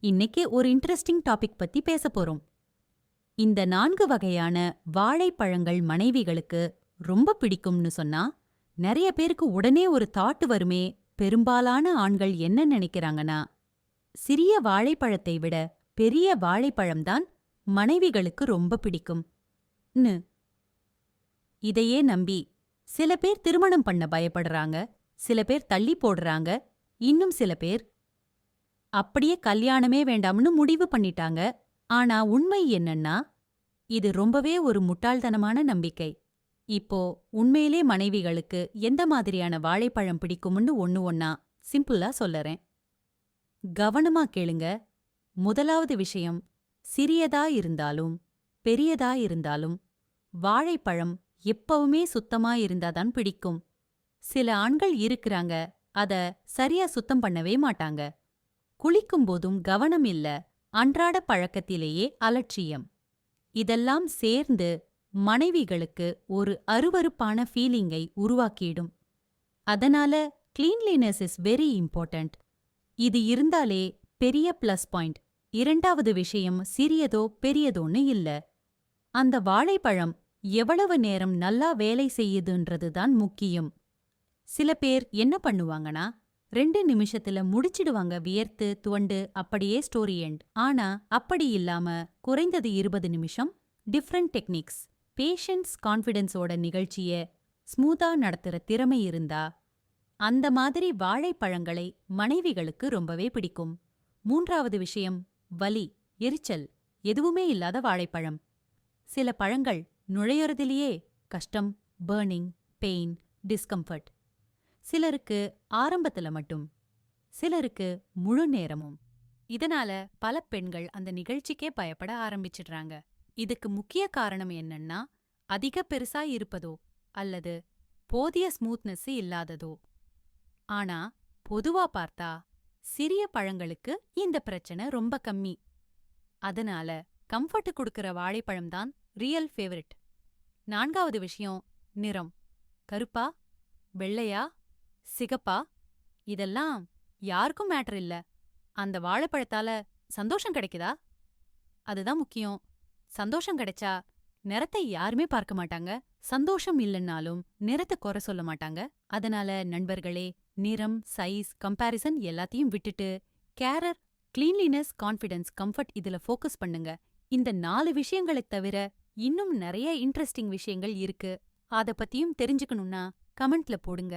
இன்னைக்கு ஒரு interesting topic பத்தி பேச போறோம். இந்த 4 வகையான வாழைப்பழங்கள் மனைவிகளுக்கு ரொம்ப பிடிக்கும்னு சொன்னா, நிறைய பேருக்கு உடனே ஒரு தாட் வருமே. பெரும்பாலான ஆண்கள் என்ன நினைக்கிறாங்கன்னா, சிறிய வாழைப்பழத்தை விட பெரிய வாழைப்பழம்தான் மனைவிகளுக்கு ரொம்ப பிடிக்கும் ன்னு. இதையே நம்பி சில பேர் திருமணம் பண்ண பயப்படுறாங்க, சில பேர் தள்ளி போடுறாங்க, இன்னும் சில பேர் அப்படியே கல்யாணமே வேண்டாம்னு முடிவு பண்ணிட்டாங்க. ஆனா உண்மை என்னன்னா, இது ரொம்பவே ஒரு முட்டாள்தனமான நம்பிக்கை. இப்போ உண்மையிலே மனைவிகளுக்கு எந்த மாதிரியான வாழைப்பழம் பிடிக்கும்னு ஒண்ணா சிம்பிளா சொல்லறேன். கவனமா கேளுங்க. முதலாவது விஷயம், சிறியதா இருந்தாலும் பெரியதா இருந்தாலும் வாழைப்பழம் எப்பவுமே சுத்தமா இருந்தாதான் பிடிக்கும். சில ஆண்கள் இருக்கிறாங்க, அத சரியா சுத்தம் பண்ணவே மாட்டாங்க. குளிக்கும்போதும் கவனம் இல்ல, அன்றாட பழக்கத்திலேயே அலட்சியம். இதெல்லாம் சேர்ந்து மனைவிகளுக்கு ஒரு அருவருப்பான ஃபீலிங்கை உருவாக்கிடும். அதனால கிளீன்லினஸ் இஸ் வெரி இம்பார்ட்டன்ட். இது இருந்தாலே பெரிய பிளஸ் பாயிண்ட். இரண்டாவது விஷயம், சிறியதோ பெரியதோன்னு இல்ல, அந்த வாழைப்பழம் எவ்வளவு நேரம் நல்லா வேலை செய்யுதுன்றதுதான் முக்கியம். சில பேர் என்ன பண்ணுவாங்கன்னா, 2 நிமிஷத்துல முடிச்சிடுவாங்க, வியர்த்து துவண்டு அப்படியே ஸ்டோரி எண்ட். ஆனா அப்படி இல்லாம குறைந்தது 20 நிமிஷம். டிஃப்ரெண்ட் டெக்னிக்ஸ், பேஷன்ஸ், கான்ஃபிடன்ஸோட நிகழ்ச்சிய ஸ்மூத்தா நடத்துற திறமை இருந்தா அந்த மாதிரி வாழைப்பழங்களை மனைவிகளுக்கு ரொம்பவே பிடிக்கும். மூன்றாவது விஷயம், வலி, எரிச்சல் எதுவுமே இல்லாத வாழைப்பழம். சில பழங்கள் நுழையறதிலேயே கஷ்டம், பர்னிங், பெயின், டிஸ்கம்ஃபர்ட். சிலருக்கு ஆரம்பத்துல மட்டும், சிலருக்கு முழு நேரமும். இதனால பல பெண்கள் அந்த நிகழ்ச்சிக்கே பயப்பட ஆரம்பிச்சிடுறாங்க. இதுக்கு முக்கிய காரணம் என்னன்னா, அதிக பெருசா இருப்பதோ அல்லது போதிய ஸ்மூத்னஸ் இல்லாததோ. ஆனா பொதுவா பார்த்தா சிறிய பழங்களுக்கு இந்த பிரச்சனை ரொம்ப கம்மி. அதனால கம்ஃபர்ட் கொடுக்கிற வாழைப்பழம்தான் ரியல் ஃபேவரிட். நான்காவது விஷயம், நிறம். கருப்பா, வெள்ளையா, சிகப்பா, இதெல்லாம் யாருக்கும் மேட்டர் இல்ல. அந்த வாழைப்பழத்தால சந்தோஷம் கிடைக்குதா? அதுதான் முக்கியம். சந்தோஷம் கிடைச்சா நிறத்தை யாருமே பார்க்க மாட்டாங்க. சந்தோஷம் இல்லைன்னாலும் நிறத்தை குறை சொல்ல மாட்டாங்க. அதனால நண்பர்களே, நிறம், சைஸ், கம்பேரிசன் எல்லாத்தையும் விட்டுட்டு கேரர், கிளீன்லினஸ், கான்ஃபிடன்ஸ், கம்ஃபர்ட் இதுல ஃபோக்கஸ் பண்ணுங்க. இந்த 4 விஷயங்களைத் தவிர இன்னும் நிறைய இன்ட்ரெஸ்டிங் விஷயங்கள் இருக்கு. அத பத்தியும் தெரிஞ்சுக்கணும்னா கமெண்ட்ல போடுங்க.